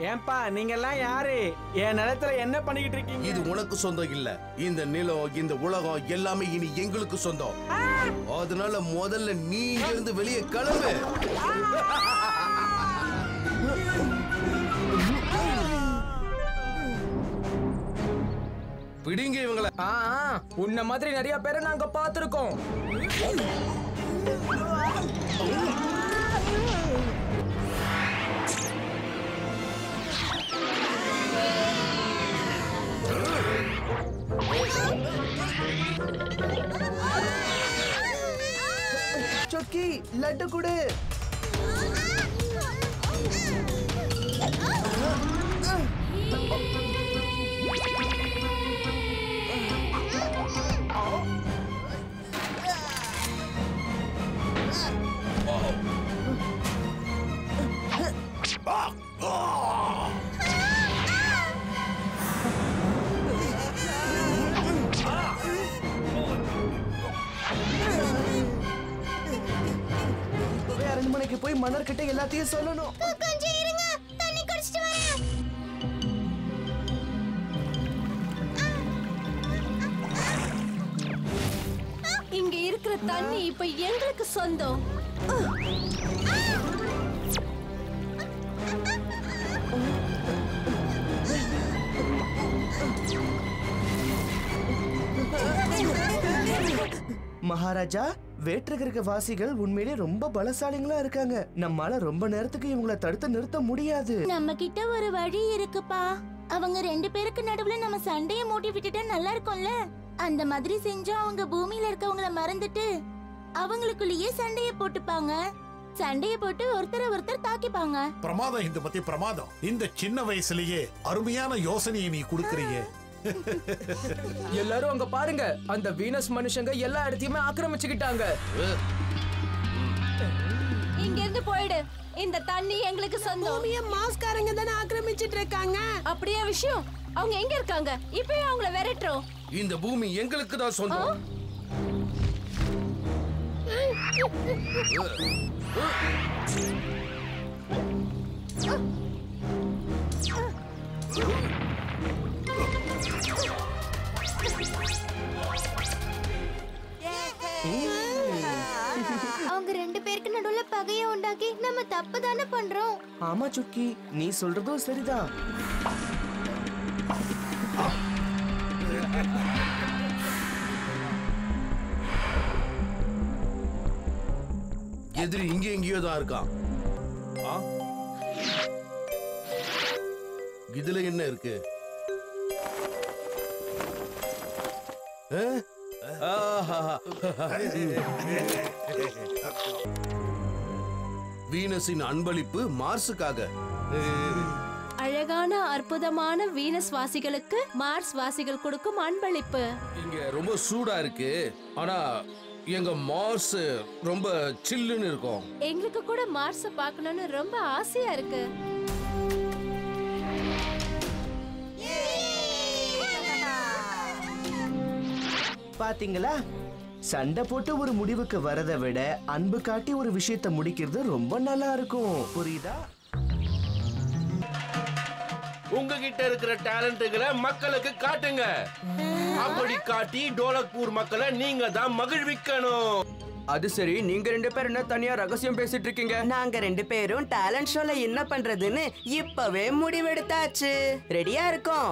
ஏன்பா நீங்க எல்லாம் யாரு? என் நிலத்துல என்ன பண்ணிக்கிட்டு இருக்கீங்க? இது உனக்கு சொந்தம் இல்ல. இந்த நிலம், இந்த உலகம் எல்லாமே இனி எங்களுக்கு சொந்தம். அதனால முதல்ல நீ இருந்து வெளியே கிளம்பு. பிடிங்க இவங்களை. உன்ன மாதிரி நிறைய பேரை நாங்க பார்த்திருக்கோம். சொக்கி லட்டு குடு. அரண்மனைக்கு போய் மன்னர்கிட்ட எல்லாத்தையும் சொல்லணும். கொஞ்சம் இருங்க, தண்ணி குடிச்சிட்டு வரேன். இங்க இருக்கிற தண்ணி இப்ப எங்களுக்கு சொந்தம். மகாராஜா, வேற்றுகிரக வாசிகள் உண்மையிலே ரொம்ப பலசாலிகளா இருக்காங்க. நம்மால ரொம்ப நேரத்துக்கு இவங்களை தடுத்து நிறுத்த முடியாது. நம்ம கிட்ட ஒரு வழி இருக்குப்பா. அவங்க 2 பேருக்கு நடுவுல நம்ம சண்டைய மூட்டி விட்டுட்டா நல்லா இருக்கும்ல. அந்த மாதிரி செஞ்சா அவங்க பூமியில இருக்கவங்கள மறந்துட்டு அவங்களுக்குள்ளேயே சண்டைய போட்டுப்பாங்க. சண்டைய போட்டு ஒருத்தர் தாக்கிப்பாங்க. பிரமாதம் இந்த பத்தி பிரமாதம். இந்த சின்ன வயசுலயே அருமையான யோசனையை நீ கொடுக்கறீங்க. எல்லாரும் அங்க பாருங்க, அந்த வீனஸ் மனுஷங்க எல்லா இடத்தையுமே ஆக்கிரமிச்சுக்கிட்டாங்க. இங்க இருந்து போயிடு. இந்த தண்ணி எங்களுக்கு சொந்தம். பூமியை மாஸ்காரங்க தானே ஆக்கிரமிச்சிட்டு இருக்காங்க. அப்படியே விஷயம். அவங்க எங்க இருக்காங்க? இப்பவே அவங்கள விரட்டுறோம். இந்த பூமி எங்களுக்கு தான் சொந்தம். அவங்க 2 பேருக்கு நடுவுல பகையை உண்டாக்கி நம்ம தப்பு தானே பண்றோம். ஆமா சுக்கி, நீ சொல்றதும் சரிதான். எதிரி இங்க எங்கேயோ தான் இருக்கான். இதுல என்ன இருக்கு? வீனஸின் அன்பளிப்பு மார்ஸுக்காக. அழகான அற்புதமான வீனஸ் வாசிகளுக்கு மார்ஸ் வாசிகள் கொடுக்கும் அன்பளிப்பு. இங்க ரொம்ப சூடா இருக்கு, ஆனா எங்க மார்ஸ் ரொம்ப சில்லுன்னு இருக்கும். எங்களுக்கு கூட மார்ஸ பார்க்கணும்னு ரொம்ப ஆசையா இருக்கு. பாத்தீங்களா, சண்டை போட்டு ஒரு முடிவுக்கு வரதை விட அன்பு காட்டி ஒரு விஷயத்தை முடிக்கிறது ரொம்ப நல்லா இருக்கும். புரியுதா? உங்ககிட்ட இருக்கிற டேலண்ட்களை மக்களுக்கு காட்டுங்க. அப்படி காட்டி டோலக்பூர் மக்களை நீங்க தான் மகிழ்விக்கணும். அது சரி, நீங்க 2 பேரும் என்ன தனியா ரகசியம் பேசிட்டு இருக்கீங்க? நாங்க 2 பேரும் டேலண்ட் ஷோல என்ன பண்றதுன்னு இப்பவே முடிவெடுத்தாச்சு. ரெடியா இருக்கோம்.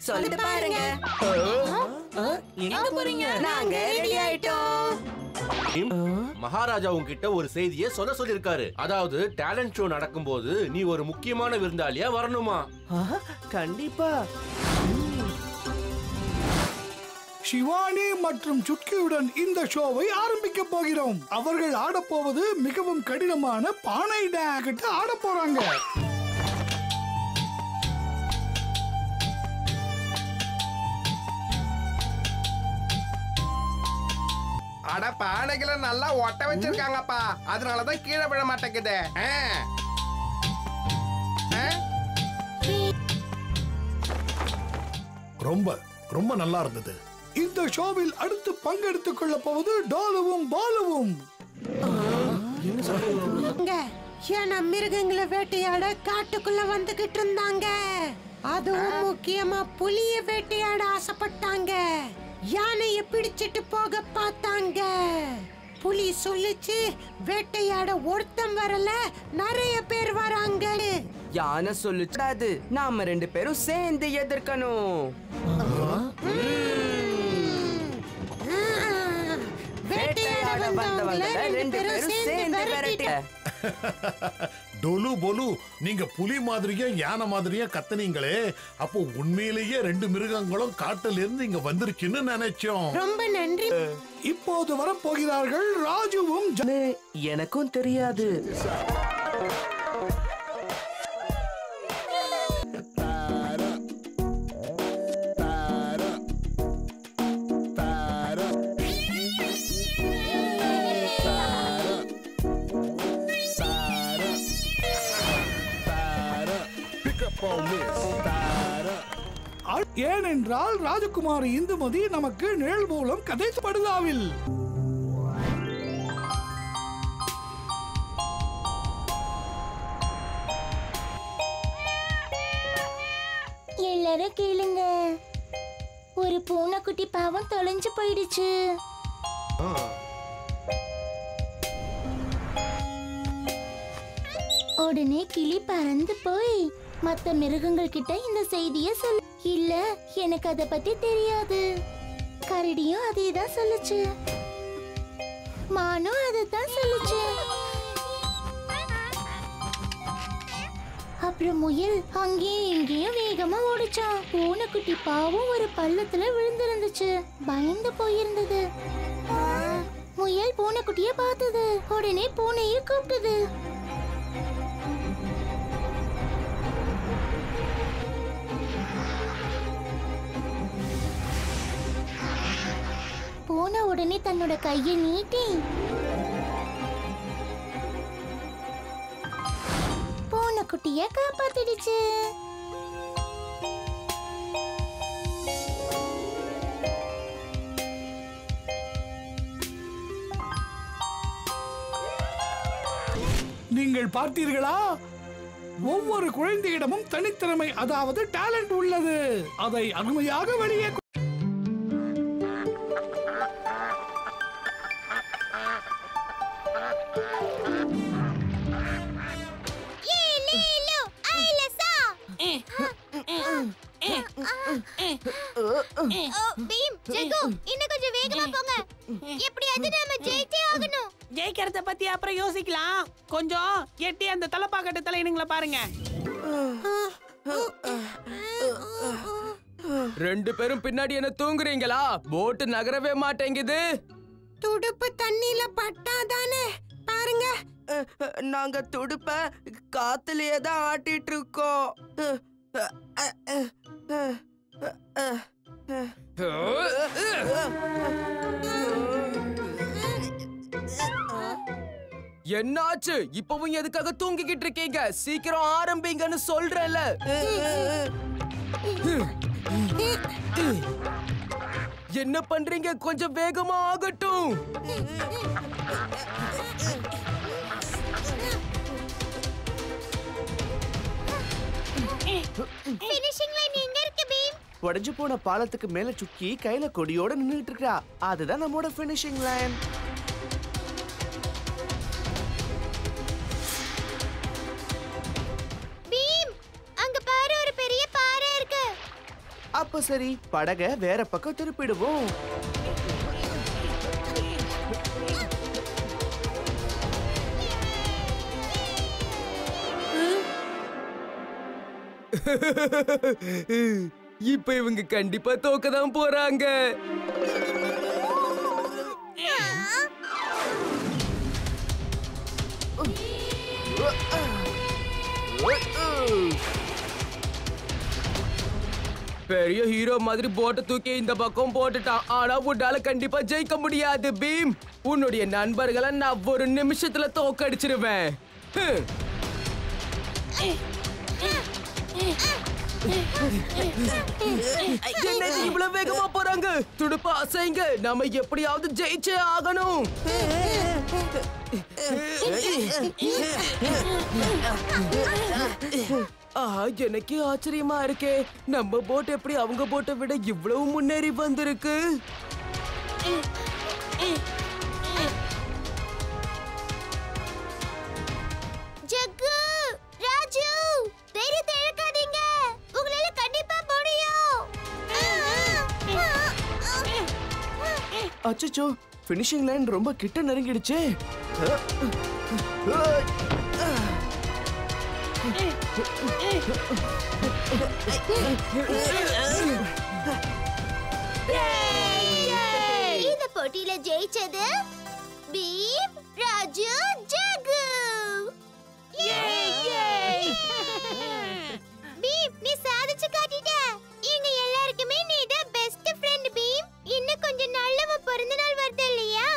சொல்லிட்டு பாருங்க. எங்க போறீங்க? நாங்க ரெடி ஆயிட்டோம். மகாராஜா உங்ககிட்ட ஒரு செய்தியை சொல்லிருக்காரு. அதாவது டேலண்ட் ஷோ நடக்கும்போது நீ ஒரு முக்கியமான விருந்தாளியா வரணுமா? கண்டிப்பா. சிவானி மற்றும் சுட்கியுடன் இந்த ஷோவை ஆரம்பிக்க போகிறோம். அவர்கள் ஆடப்போவது மிகவும் கடினமான பானை டான்ஸ் ஆட போறாங்க. அட, பானைகளை நல்லா ஒட்ட வச்சிருக்காங்கப்பா, அதனாலதான் கீழே விழ மாட்டேங்குது. ரொம்ப ரொம்ப நல்லா இருந்தது. இந்த ஷோவில் அடுத்து பங்கெடுத்துக் கொள்ள போவது டோலுவும் பாலுவும். ஏன்னா மிருகங்களை வேட்டையாட காட்டுக்குள்ள வந்துகிட்டு இருந்தாங்க. அதுவும் முக்கியமா புலிய வேட்டையாட ஆசைப்பட்டாங்க. யானைய பிடிச்சிட்டு போக பார்த்தாங்க. புலி சொல்லுச்சு, வேட்டையாட ஒருத்தம் வரல, நிறைய பேர் வராங்க. யானை சொல்லுச்சு, நாம 2 பேரும் சேர்ந்து எதிர்க்கணும். வேட்டையாட வந்தவங்கள 2 பேரும் சேர்ந்து விரட்ட. டொலு பொலு, நீங்க புலி மாதிரியா யானை மாதிரியா கத்துனீங்களே, அப்போ உண்மையிலேயே 2 மிருகங்களும் காட்டுல இருந்து இங்க வந்திருக்குன்னு நினைச்சோம். ரொம்ப நன்றி. இப்போது வரப்போகிறார்கள் ராஜுவும் எனக்கும் தெரியாது. ஏனென்றால் ராஜகுமாரி இந்துமதி நமக்கு நிழல் மூலம் கதை படுதாவில். எல்லாரும் கேளுங்க. ஒரு பூனைக்குட்டி பாவம் தொலைஞ்சு போயிடுச்சு. உடனே கிளி பறந்து போய் மத்த மிருகங்கள் கிட்ட இந்த செய்திய சொல்ல. இல்ல, எனக்கு அத பத்தி தெரியாது. கரடியும் அதேதான் சொல்லுச்சு. மானும் அததான் சொல்லுச்சு. அப்புறம் முயல் அங்கேயும் இங்கேயும் வேகமா ஓடிச்சான். பூனைக்குட்டி பாவம் ஒரு பள்ளத்துல விழுந்திருந்துச்சு. பயந்து போயிருந்தது. முயல் பூனைக்குட்டிய பார்த்தது. உடனே பூனையை கூப்பிட்டது. பூனை உடனே தன்னோட கையை நீட்டி பூனைக்குட்டிய காப்பாத்திடுச்சு. நீங்கள் பார்த்தீர்களா? ஒவ்வொரு குழந்தையிடமும் தனித்திறமை, அதாவது டேலண்ட் உள்ளது. அதை அருமையாக வெளியே ஜெயிக்கிறத பத்தி அப்புறம் யோசிக்கலாம். கொஞ்சம் எட்டி அந்த தலப்பாக்கட்டு தலையினுங்கள பாருங்க. 2 பேரும் பின்னாடி என்ன தூங்குறீங்களா? போட்டு நகரவே மாட்டேங்குது. துடுப்பு தண்ணியில பட்டாதானே பாருங்க. நாங்க துடுப்ப காத்துலயே தான் ஆட்டிட்டு இருக்கோம். என்னாச்சு? இப்பவும் எதுக்காக தூங்கிக்கிட்டு இருக்கீங்க? சீக்கிரம் ஆரம்பிங்கன்னு சொல்றேன்ல. என்ன பண்றீங்க? கொஞ்சம் வேகமா ஆகட்டும். உடைஞ்சு போன பாலத்துக்கு மேல சுக்கி கையில கொடியோட நின்னுட்டு இருக்கா. அதுதான் நம்மோட பினிஷிங் லைன். அப்ப சரி, படக வேற பக்கம் திருப்பிடுவோம். இப்ப இவங்க கண்டிப்பா தோக்கதான் போறாங்க. பெரிய ஹீரோ மாதிரி போட்ட தூக்கி இந்த பக்கம் போட்டுட்டான். ஆனா உன்னால கண்டிப்பா ஜெயிக்க முடியாது பீம். உன்னுடைய நண்பர்களை நான் ஒரு நிமிஷத்துல தோக்கடிச்சிருவேன். என்னது இவ்வளவு வேகமா போறாங்க? துடுப்பா அசைங்க, நாம எப்படியாவது ஜெயிச்சே ஆகணும். எனக்கே ஆச்சரியமா இருக்கே, நம்ம போட் எப்படி அவங்க போட்டை விட இவ்வளவு முன்னேறி வந்திருக்கு? ஜக்கு, ராஜு, தைரியத்தை இழக்காதீங்க. உங்களால கண்டிப்பா முடியும். அச்சச்சோ, ஃபினிஷிங் லைன் ரொம்ப கிட்ட நெருங்கிடுச்சே. இந்த போட்டியில ஜெயிச்சது பீம், ராஜு, ஜகு. பீம், நீ சாதிச்சு காட்டிட்ட. எங்க எல்லாருக்குமே நீ தான் பெஸ்ட் ஃப்ரெண்ட் பீம். இன்னும் கொஞ்சம் நல்லவ பிறந்த நாள் வருது இல்லையா?